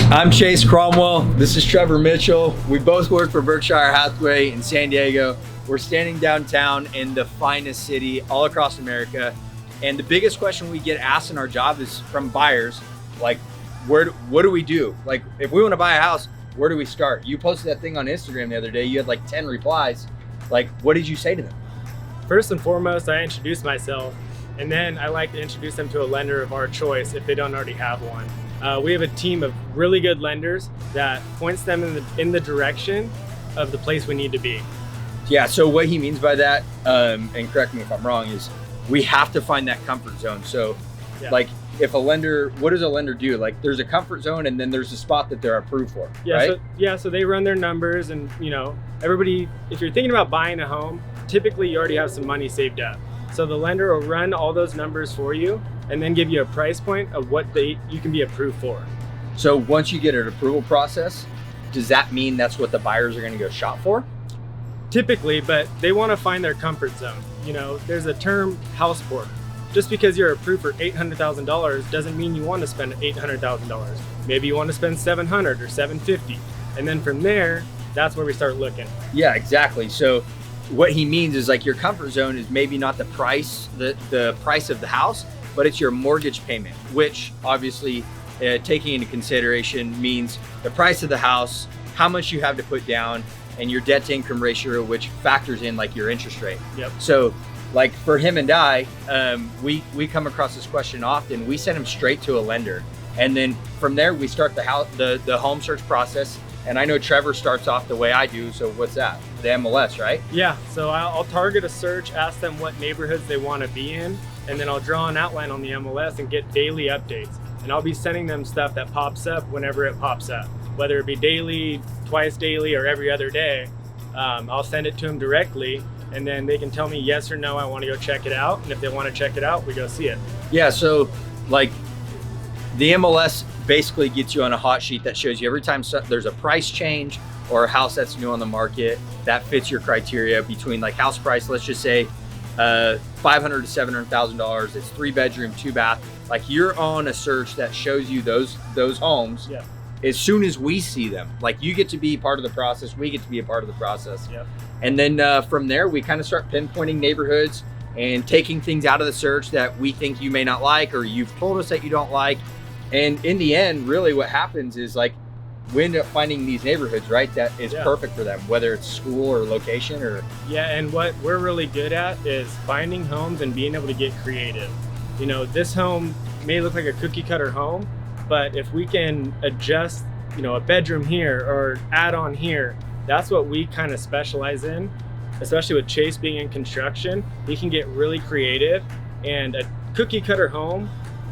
I'm Chase Cromwell. This is Trevor Mitchell. We both work for Berkshire Hathaway in San Diego. We're standing downtown in the finest city all across America. And the biggest question we get asked in our job is from buyers, like, what do we do? Like, if we want to buy a house, where do we start? You posted that thing on Instagram the other day. You had like 10 replies. Like, what did you say to them? First and foremost, I introduce myself, and then I like to introduce them to a lender of our choice if they don't already have one. We have a team of really good lenders that points them in the direction of the place we need to be. Yeah, so what he means by that, and correct me if I'm wrong, is we have to find that comfort zone. So like if a lender, what does a lender do? Like there's a comfort zone and then there's a spot that they're approved for, right? So they run their numbers, and everybody, if you're thinking about buying a home, typically you already have some money saved up. So the lender will run all those numbers for you and then give you a price point of what you can be approved for. So once you get an approval process, does that mean that's what the buyers are going to go shop for? Typically, but they want to find their comfort zone. There's a term, house board. Just because you're approved for $800,000 doesn't mean you want to spend $800,000. Maybe you want to spend $700 or $750. And then from there, that's where we start looking. Yeah, exactly. So what he means is like your comfort zone is maybe not the price, the price of the house, but it's your mortgage payment, which obviously taking into consideration means the price of the house, how much you have to put down, and your debt to income ratio, which factors in like your interest rate. Yep. So like for him and I, we come across this question often. We send him straight to a lender. And then from there, we start the home search process. And I know Trevor starts off the way I do. So what's that? The MLS, right? Yeah, so I'll target a search, ask them what neighborhoods they want to be in, and then I'll draw an outline on the MLS and get daily updates. And I'll be sending them stuff that pops up whenever it pops up, whether it be daily, twice daily, or every other day. I'll send it to them directly, and then they can tell me yes or no, I want to go check it out. And if they want to check it out, we go see it. Yeah, so like the MLS basically gets you on a hot sheet that shows you every time there's a price change or a house that's new on the market that fits your criteria between like house price, let's just say $500,000 to $700,000. It's 3-bedroom, 2-bath. Like you're on a search that shows you those homes. Yeah. As soon as we see them, like you get to be part of the process, we get to be a part of the process. Yep. And then from there, we kind of start pinpointing neighborhoods and taking things out of the search that we think you may not like, or you've told us that you don't like. And in the end, really what happens is like, we end up finding these neighborhoods, right? That is perfect for them, whether it's school or location or. Yeah, and what we're really good at is finding homes and being able to get creative. This home may look like a cookie cutter home, but if we can adjust, a bedroom here or add on here, that's what we kind of specialize in, especially with Chase being in construction. We can get really creative, and a cookie cutter home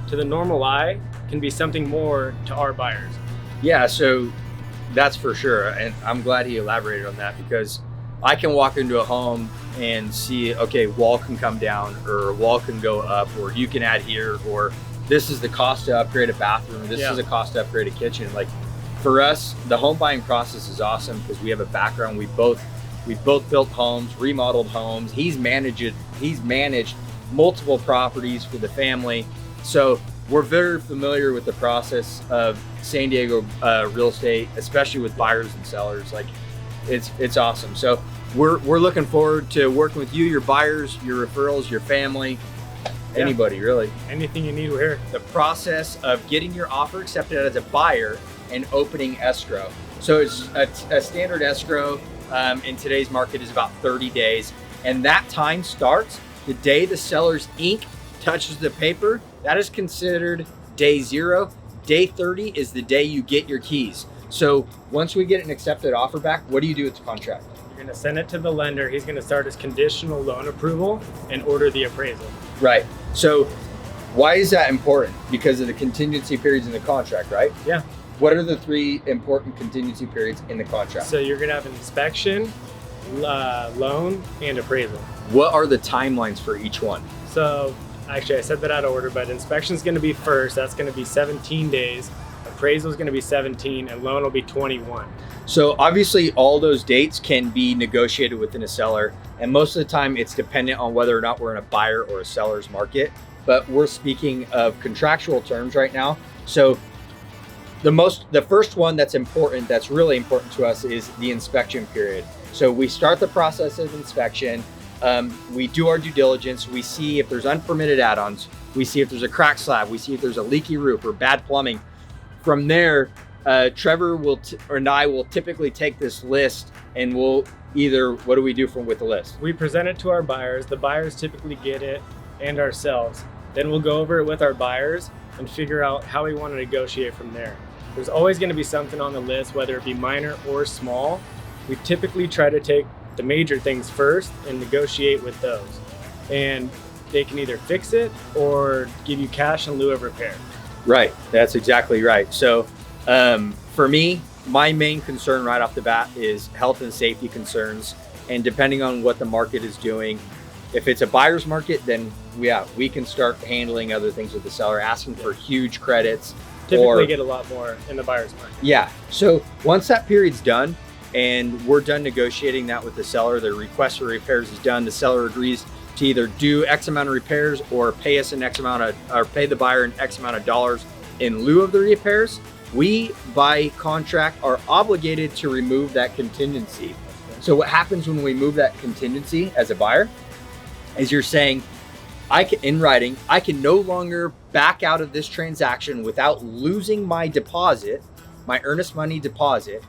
to the normal eye can be something more to our buyers. Yeah, so that's for sure. And I'm glad he elaborated on that, because I can walk into a home and see, okay, wall can come down or wall can go up, or you can add here, or this is the cost to upgrade a bathroom, this is a cost to upgrade a kitchen. Like for us, the home buying process is awesome because we have a background. We both built homes, remodeled homes. He's managed multiple properties for the family. So we're very familiar with the process of San Diego real estate, especially with buyers and sellers. Like it's awesome. So we're looking forward to working with you, your buyers, your referrals, your family, anybody really. Anything you need, we're here. The process of getting your offer accepted as a buyer and opening escrow. So it's a standard escrow in today's market is about 30 days. And that time starts the day the seller's ink touches the paper. That is considered day 0. Day 30 is the day you get your keys. So once we get an accepted offer back, what do you do with the contract? You're going to send it to the lender. He's going to start his conditional loan approval and order the appraisal. Right. So why is that important? Because of the contingency periods in the contract, right? Yeah. What are the 3 important contingency periods in the contract? So you're going to have inspection, loan, and appraisal. What are the timelines for each one? So actually I said that out of order, but inspection is going to be first. That's going to be 17 days. Appraisal is going to be 17, and loan will be 21. So obviously all those dates can be negotiated within a seller, and most of the time it's dependent on whether or not we're in a buyer or a seller's market. But we're speaking of contractual terms right now. So The first one that's important, that's really important to us, is the inspection period. So we start the process of inspection. We do our due diligence. We see if there's unpermitted add-ons. We see if there's a cracked slab. We see if there's a leaky roof or bad plumbing. From there, Trevor and I will typically take this list, and we'll either, what do we do with the list? We present it to our buyers. The buyers typically get it, and ourselves. Then we'll go over it with our buyers and figure out how we want to negotiate from there. There's always going to be something on the list, whether it be minor or small. We typically try to take the major things first and negotiate with those. And they can either fix it or give you cash in lieu of repair. Right, that's exactly right. So for me, my main concern right off the bat is health and safety concerns. And depending on what the market is doing, if it's a buyer's market, then we can start handling other things with the seller, asking for huge credits. Typically get a lot more in the buyer's market. Yeah, so once that period's done and we're done negotiating that with the seller, the request for repairs is done, the seller agrees to either do X amount of repairs or pay us pay the buyer an X amount of dollars in lieu of the repairs, we, by contract, are obligated to remove that contingency. So what happens when we move that contingency as a buyer is you're saying, in writing, I can no longer back out of this transaction without losing my deposit, my earnest money deposit,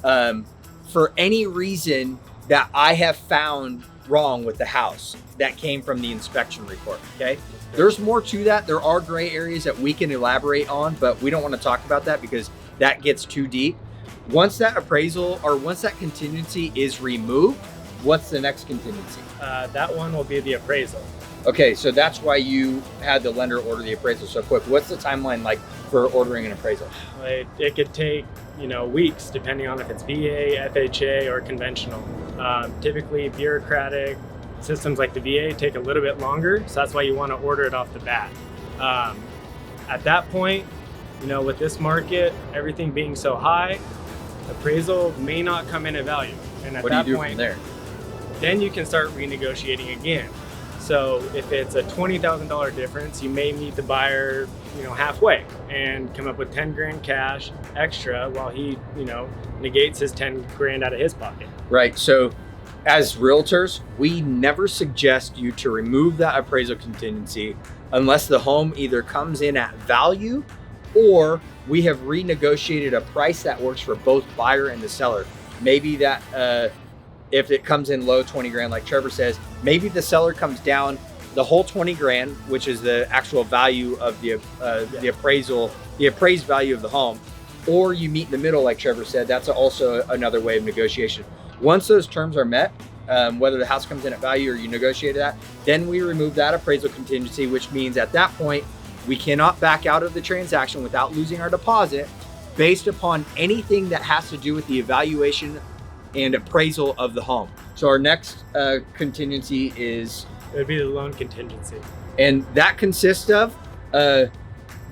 for any reason that I have found wrong with the house that came from the inspection report, okay? There's more to that. There are gray areas that we can elaborate on, but we don't want to talk about that because that gets too deep. Once that appraisal or once that contingency is removed, what's the next contingency? That one will be the appraisal. Okay, so that's why you had the lender order the appraisal so quick. What's the timeline like for ordering an appraisal? It could take, weeks, depending on if it's VA, FHA, or conventional. Typically, bureaucratic systems like the VA take a little bit longer, so that's why you want to order it off the bat. At that point, with this market, everything being so high, appraisal may not come in at value. And at that point, from there? Then you can start renegotiating again. So if it's a $20,000 difference, you may meet the buyer, halfway and come up with 10 grand cash extra while he, negates his 10 grand out of his pocket. Right. So as realtors, we never suggest you to remove that appraisal contingency unless the home either comes in at value or we have renegotiated a price that works for both buyer and the seller. Maybe that, if it comes in low 20 grand, like Trevor says, maybe the seller comes down the whole 20 grand, which is the actual value of the appraised value of the home, or you meet in the middle, like Trevor said. That's also another way of negotiation. Once those terms are met, whether the house comes in at value or you negotiate that, then we remove that appraisal contingency, which means at that point, we cannot back out of the transaction without losing our deposit based upon anything that has to do with the evaluation and appraisal of the home. So our next contingency is? It would be the loan contingency. And that consists of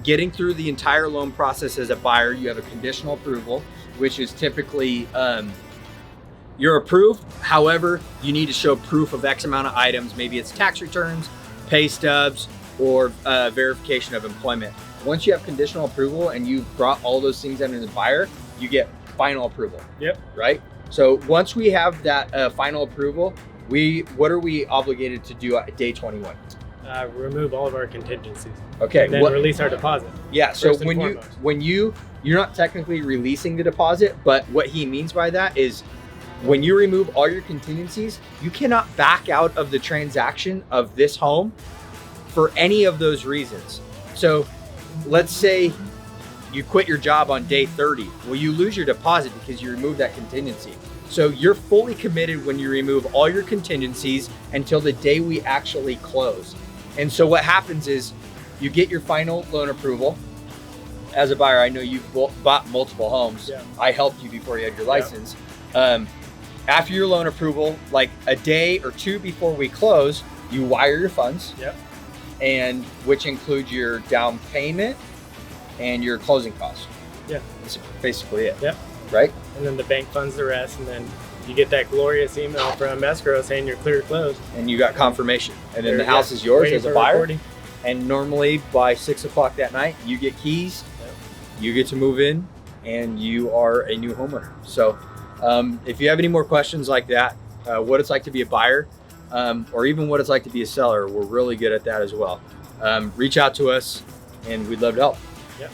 getting through the entire loan process as a buyer. You have a conditional approval, which is typically, you're approved. However, you need to show proof of X amount of items. Maybe it's tax returns, pay stubs, or verification of employment. Once you have conditional approval and you've brought all those things in as a buyer, you get final approval. Yep. Right? So once we have that final approval, what are we obligated to do at day 21? Remove all of our contingencies. Okay. And then release our deposit. Yeah. So you're not technically releasing the deposit, but what he means by that is when you remove all your contingencies, you cannot back out of the transaction of this home for any of those reasons. So let's say you quit your job on day 30. Well, you lose your deposit because you removed that contingency. So you're fully committed when you remove all your contingencies until the day we actually close. And so what happens is you get your final loan approval. As a buyer, I know you've bought multiple homes. Yeah. I helped you before you had your license. Yeah. After your loan approval, like a day or two before we close, you wire your funds. Yep. And which includes your down payment and your closing costs. Yeah. That's basically it. Yep. Right? And then the bank funds the rest, and then you get that glorious email from Escrow saying you're clear to close. And you got confirmation. And then the house is yours as a buyer. Recording. And normally by 6 o'clock that night, you get keys. Yep. you get to move in and you are a new homeowner. So if you have any more questions like that, what it's like to be a buyer, or even what it's like to be a seller, we're really good at that as well. Reach out to us and we'd love to help. Yeah.